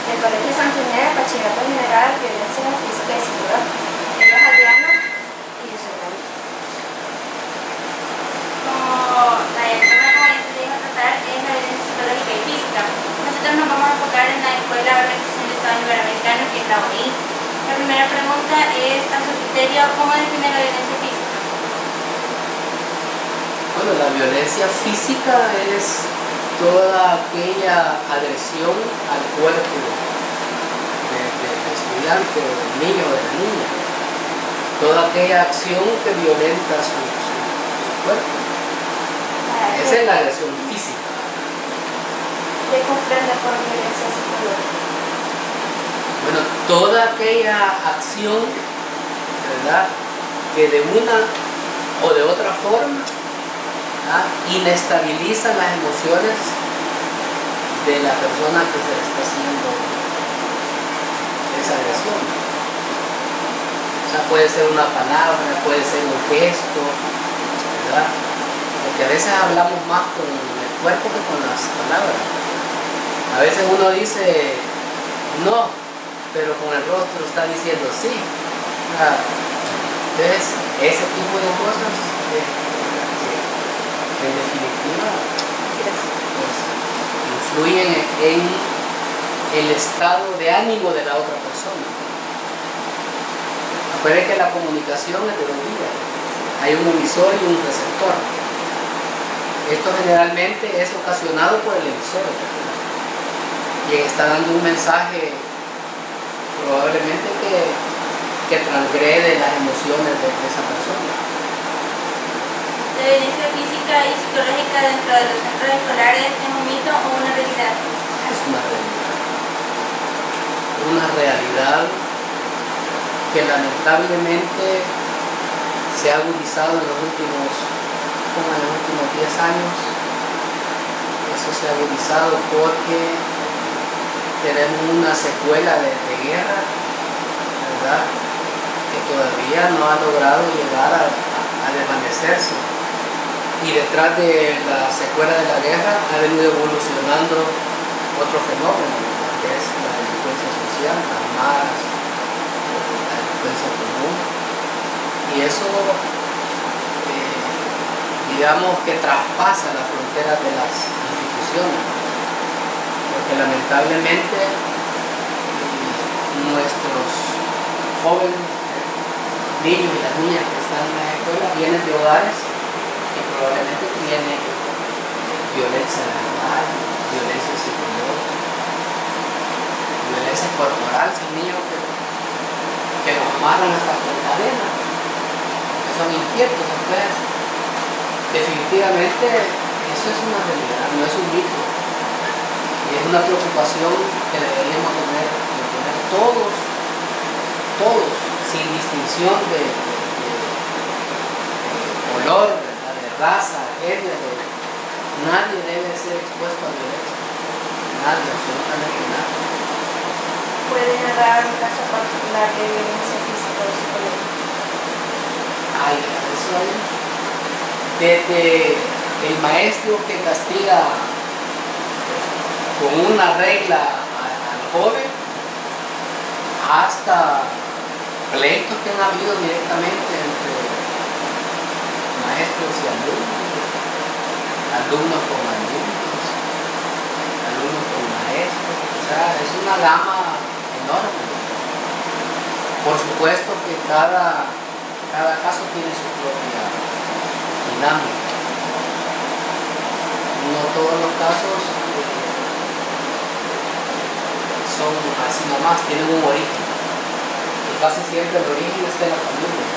del Colegio San Ginés, Bachillerato General, Violencia Física y Psicológica. Ellos Adriano y yo soy David. Como el tema como ya se dijo a tratar es la violencia psicológica y física. Nosotros nos vamos a enfocar en la Escuela de Organización del Estado Iberoamericano, que es la OI. La primera pregunta es, a su criterio, ¿cómo define la violencia física? Bueno, la violencia física es toda aquella agresión al cuerpo del estudiante, o del niño o de la niña. Toda aquella acción que violenta su cuerpo. Esa es la agresión física. ¿Qué comprende por violencia psicológica? Bueno, toda aquella acción, ¿verdad?, que de una o de otra forma inestabiliza las emociones de la persona que se le está haciendo esa agresión. O sea, puede ser una palabra, puede ser un gesto, ¿verdad? Porque a veces hablamos más con el cuerpo que con las palabras. A veces uno dice no, pero con el rostro está diciendo sí. Entonces, ese tipo de cosas, en definitiva, pues, influyen en el estado de ánimo de la otra persona. Acuérdense que la comunicación es de dos vías. Hay un emisor y un receptor. Esto generalmente es ocasionado por el emisor, quien está dando un mensaje probablemente que transgrede las emociones de esa persona. ¿La violencia física y psicológica dentro de los centros escolares es un mito o una realidad? Es una realidad. Una realidad que lamentablemente se ha agudizado en los últimos 10 años. Eso se ha agudizado porque tenemos una secuela de guerra, ¿verdad?, que todavía no ha logrado llegar a desvanecerse. Y detrás de la secuela de la guerra ha venido evolucionando otro fenómeno, que es la delincuencia social, las maras, la delincuencia común. Y eso, digamos que traspasa las fronteras de las instituciones, porque lamentablemente nuestros jóvenes, niños y las niñas que están en la escuela vienen de hogares que probablemente tienen violencia verbal, violencia psicológica, violencia corporal. Son niños que los amarran hasta con cadenas, que son inquietos. Entonces, definitivamente eso es una realidad, no es un mito, y es una preocupación que deberíamos tener todos, sin distinción de color, de raza, género. Nadie debe ser expuesto a violencia, nadie, absolutamente nadie. ¿Puede narrar un caso particular de violencia física o psicológica? Ay, eso hay. Desde el maestro que castiga con una regla al joven, hasta pleitos que han habido directamente entre maestros y alumnos, alumnos con alumnos, alumnos con maestros. O sea, es una gama enorme. Por supuesto que cada caso tiene su propia dinámica. No todos los casos son así nomás, tienen un origen. Y casi siempre el origen está en la familia.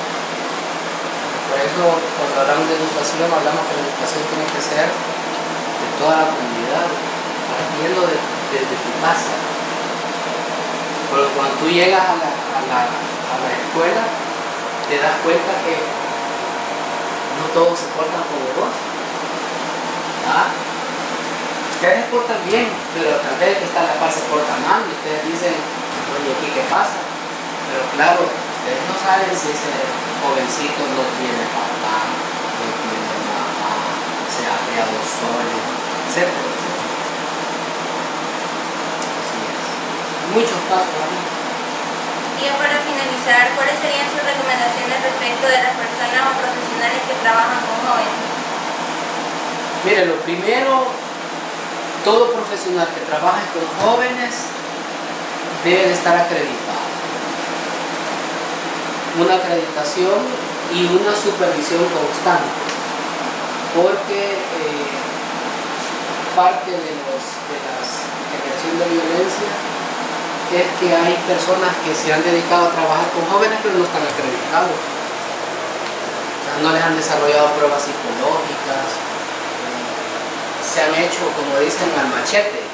Por eso, cuando hablamos de educación, hablamos que la educación tiene que ser de toda la comunidad, partiendo desde tu casa. Pero cuando tú llegas a la escuela, te das cuenta que no todos se portan como vos. Ustedes se portan bien, pero tal vez el que está a la par se porta mal, y ustedes dicen, oye, ¿aquí qué pasa? Pero claro, ustedes no saben si ese jovencito no tiene papá, no tiene mamá, se ha criado solo, etc. Así es. muchos casos así. Y ya para finalizar, ¿cuáles serían sus recomendaciones respecto de las personas o profesionales que trabajan con jóvenes? Mire, lo primero, todo profesional que trabaje con jóvenes debe de estar acreditado. Una acreditación y una supervisión constante, porque parte de la generación de violencia es que hay personas que se han dedicado a trabajar con jóvenes pero no están acreditados. O sea, no les han desarrollado pruebas psicológicas, se han hecho, como dicen, al machete,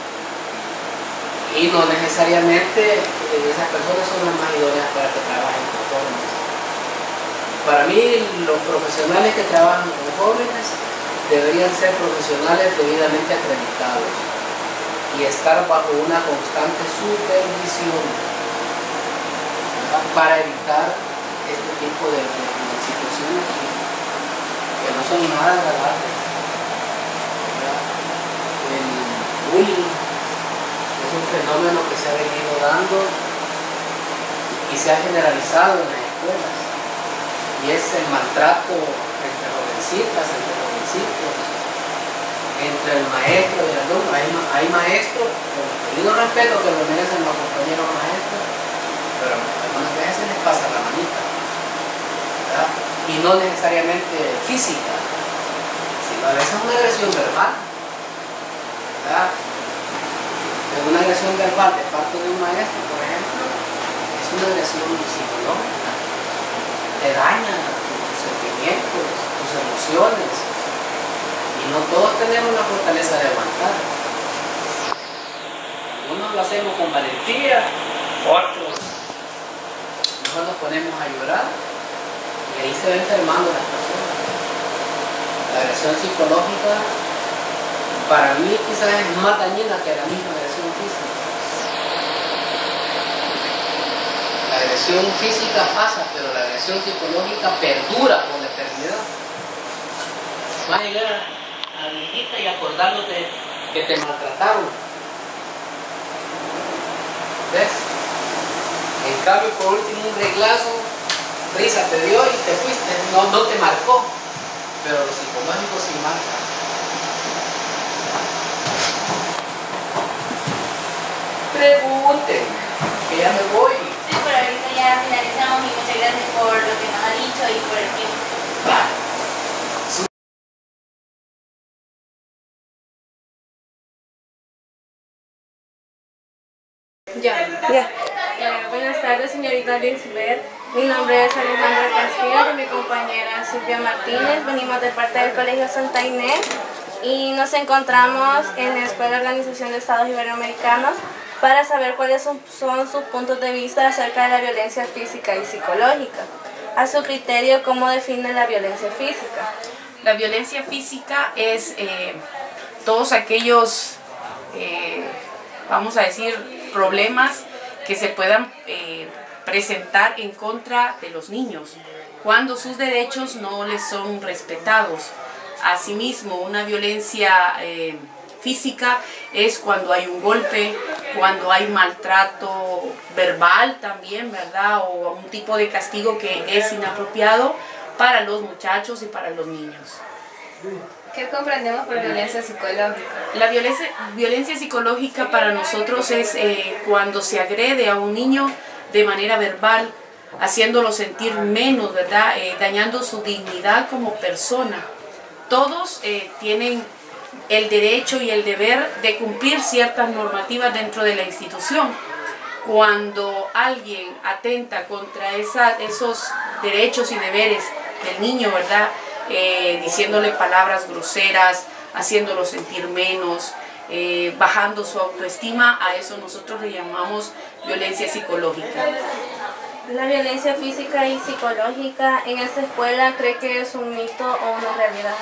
y no necesariamente esas personas son las más idóneas para que trabajen con jóvenes. Para mí, los profesionales que trabajan con jóvenes deberían ser profesionales debidamente acreditados y estar bajo una constante supervisión, ¿verdad?, para evitar este tipo de situaciones que no son nada agradables. El bullying es un fenómeno que se ha venido dando y se ha generalizado en las escuelas, y es el maltrato entre jovencitas, entre jovencitos, entre el maestro y el alumno. Hay maestros, con el debido respeto que lo merecen los compañeros maestros, pero algunas veces les pasa la manita, ¿verdad? Y no necesariamente física, sino a veces una agresión verbal, ¿verdad? Una agresión verbal de parte de un maestro, por ejemplo, es una agresión psicológica. Te daña tus sentimientos, tus emociones, y no todos tenemos la fortaleza de aguantar. Algunos lo hacemos con valentía, otros mejor nos ponemos a llorar, y ahí se va enfermando las personas. La agresión psicológica para mí quizás es más dañina que la misma agresión física. La agresión física pasa, pero la agresión psicológica perdura por la eternidad. Va a llegar a la viejita y acordándote que te maltrataron. ¿Ves? En cambio, por último, un reglazo, risa te dio y te fuiste. No te marcó, pero lo psicológico sí marca. Pregunten, que ya me voy. Sí, por ahorita ya finalizamos y muchas gracias por lo que nos ha dicho y por el tiempo. Vale. Buenas tardes, señorita Lisbeth. Mi nombre es Alejandra Castillo y mi compañera Silvia Martínez. Venimos de parte del Colegio Santa Inés y nos encontramos en la Escuela de Organización de Estados Iberoamericanos para saber cuáles son sus puntos de vista acerca de la violencia física y psicológica. A su criterio, ¿cómo define la violencia física? La violencia física es todos aquellos, vamos a decir, problemas que se puedan presentar en contra de los niños, cuando sus derechos no les son respetados. Asimismo, una violencia física es cuando hay un golpe, cuando hay maltrato verbal también, ¿verdad? O un tipo de castigo que es inapropiado para los muchachos y para los niños. ¿Qué comprendemos por violencia psicológica? La violencia psicológica para nosotros es cuando se agrede a un niño de manera verbal, haciéndolo sentir menos, ¿verdad? Dañando su dignidad como persona. Todos tienen el derecho y el deber de cumplir ciertas normativas dentro de la institución. Cuando alguien atenta contra esos derechos y deberes del niño, ¿verdad? Diciéndole palabras groseras, haciéndolo sentir menos, bajando su autoestima, a eso nosotros le llamamos violencia psicológica. La violencia física y psicológica en esta escuela, ¿cree que es un mito o una realidad?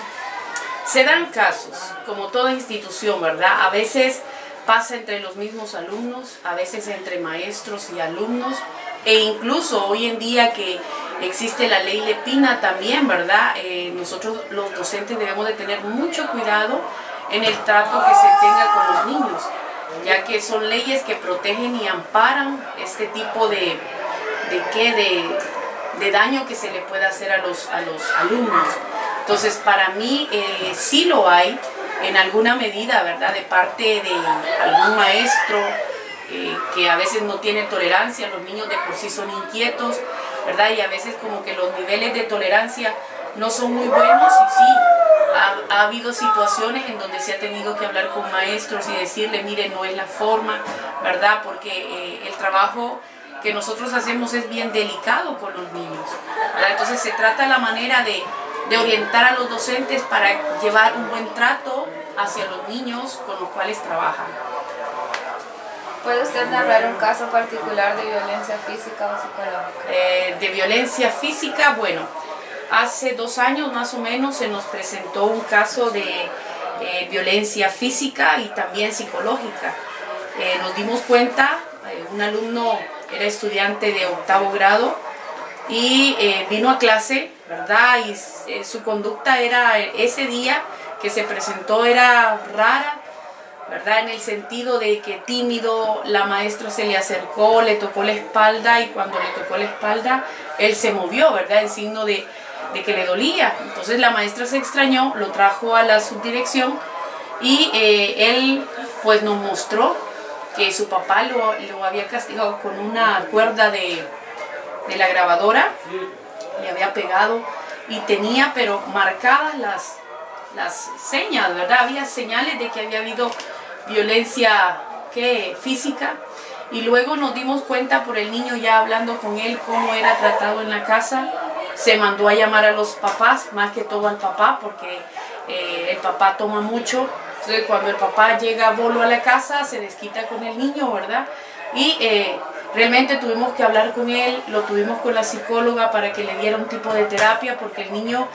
Se dan casos, como toda institución, ¿verdad? A veces pasa entre los mismos alumnos, a veces entre maestros y alumnos, e incluso hoy en día que existe la ley Lepina también, ¿verdad? Nosotros los docentes debemos de tener mucho cuidado en el trato que se tenga con los niños, ya que son leyes que protegen y amparan este tipo de daño que se le puede hacer a los alumnos. Entonces, para mí sí lo hay en alguna medida, ¿verdad?, de parte de algún maestro que a veces no tiene tolerancia. Los niños de por sí son inquietos, ¿verdad?, y a veces como que los niveles de tolerancia no son muy buenos, y sí, ha habido situaciones en donde se ha tenido que hablar con maestros y decirle, mire, no es la forma, ¿verdad?, porque el trabajo que nosotros hacemos es bien delicado con los niños, ¿verdad? Entonces se trata la manera de orientar a los docentes para llevar un buen trato hacia los niños con los cuales trabajan. ¿Puede usted narrar un caso particular de violencia física o psicológica? De violencia física, bueno, hace 2 años más o menos se nos presentó un caso de violencia física y también psicológica. Nos dimos cuenta, un alumno era estudiante de 8º grado y vino a clase, ¿verdad? Y su conducta era, ese día que se presentó, era rara, ¿verdad?, en el sentido de que tímido. La maestra se le acercó, le tocó la espalda, y cuando le tocó la espalda, él se movió, ¿verdad?, en signo de que le dolía. Entonces la maestra se extrañó, lo trajo a la subdirección, y él pues nos mostró que su papá lo había castigado con una cuerda de la grabadora, le había pegado, y tenía pero marcadas las señas, ¿verdad? Había señales de que había habido violencia física, y luego nos dimos cuenta por el niño ya hablando con él cómo era tratado en la casa. Se mandó a llamar a los papás, más que todo al papá, porque el papá toma mucho. Entonces cuando el papá llega bolo a la casa, se desquita con el niño, ¿verdad? Y realmente tuvimos que hablar con él, lo tuvimos con la psicóloga para que le diera un tipo de terapia, porque el niño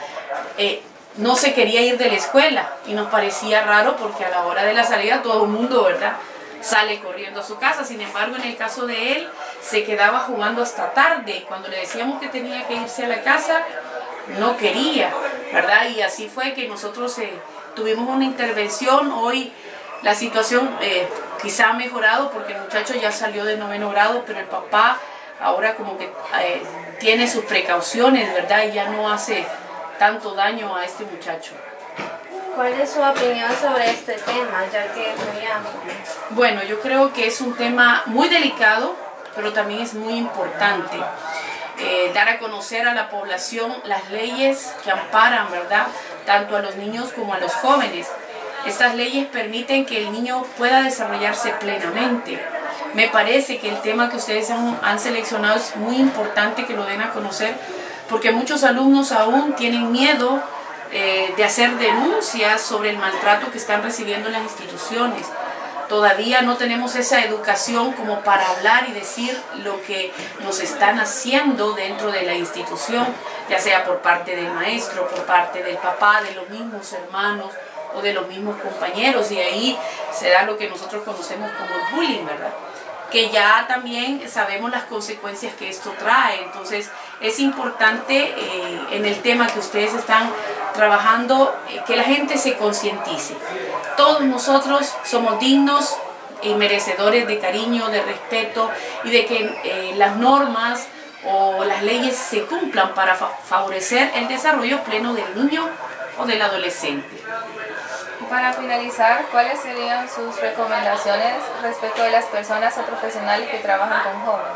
no se quería ir de la escuela, y nos parecía raro porque a la hora de la salida todo el mundo, ¿verdad?, sale corriendo a su casa. Sin embargo, en el caso de él, se quedaba jugando hasta tarde, y cuando le decíamos que tenía que irse a la casa, no quería, ¿verdad? Y así fue que nosotros tuvimos una intervención. Hoy la situación quizá ha mejorado porque el muchacho ya salió de 9º grado, pero el papá ahora como que tiene sus precauciones, ¿verdad?, y ya no hace tanto daño a este muchacho. ¿Cuál es su opinión sobre este tema, ya que es muy amplio? Bueno, yo creo que es un tema muy delicado, pero también es muy importante. Dar a conocer a la población las leyes que amparan, ¿verdad?, tanto a los niños como a los jóvenes. Estas leyes permiten que el niño pueda desarrollarse plenamente. Me parece que el tema que ustedes han seleccionado es muy importante que lo den a conocer, porque muchos alumnos aún tienen miedo de hacer denuncias sobre el maltrato que están recibiendo en las instituciones. Todavía no tenemos esa educación como para hablar y decir lo que nos están haciendo dentro de la institución, ya sea por parte del maestro, por parte del papá, de los mismos hermanos o de los mismos compañeros, y ahí se da lo que nosotros conocemos como el bullying, ¿verdad?, que ya también sabemos las consecuencias que esto trae. Entonces es importante en el tema que ustedes están trabajando, que la gente se concientice. Todos nosotros somos dignos y merecedores de cariño, de respeto, y de que las normas o las leyes se cumplan para favorecer el desarrollo pleno del niño o del adolescente. Para finalizar, ¿cuáles serían sus recomendaciones respecto de las personas o profesionales que trabajan con jóvenes?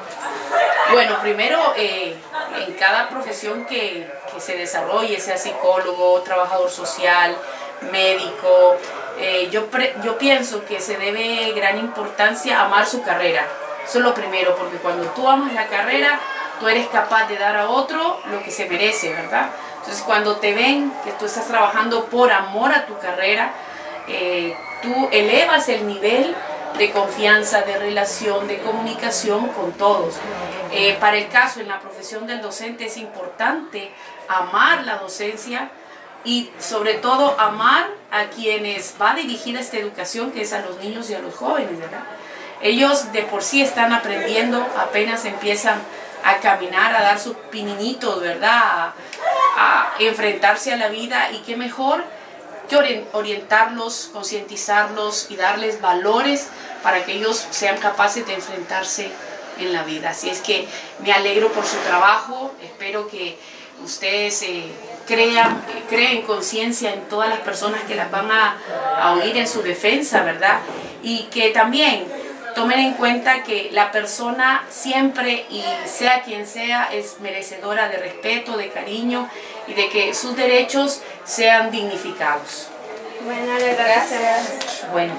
Bueno, primero, en cada profesión que se desarrolle, sea psicólogo, trabajador social, médico, yo pienso que se debe gran importancia a amar su carrera. Eso es lo primero, porque cuando tú amas la carrera, tú eres capaz de dar a otro lo que se merece, ¿verdad? Entonces cuando te ven que tú estás trabajando por amor a tu carrera, tú elevas el nivel de confianza, de relación, de comunicación con todos. Para el caso, en la profesión del docente es importante amar la docencia y sobre todo amar a quienes va dirigida esta educación, que es a los niños y a los jóvenes, ¿verdad? Ellos de por sí están aprendiendo, apenas empiezan a caminar, a dar sus pininitos, ¿verdad?, a enfrentarse a la vida, y qué mejor que orientarlos, concientizarlos y darles valores para que ellos sean capaces de enfrentarse en la vida. Así es que me alegro por su trabajo, espero que ustedes creen conciencia en todas las personas que las van a oír en su defensa, ¿verdad? Y que también tomen en cuenta que la persona siempre, y sea quien sea, es merecedora de respeto, de cariño y de que sus derechos sean dignificados. Bueno, gracias. Bueno.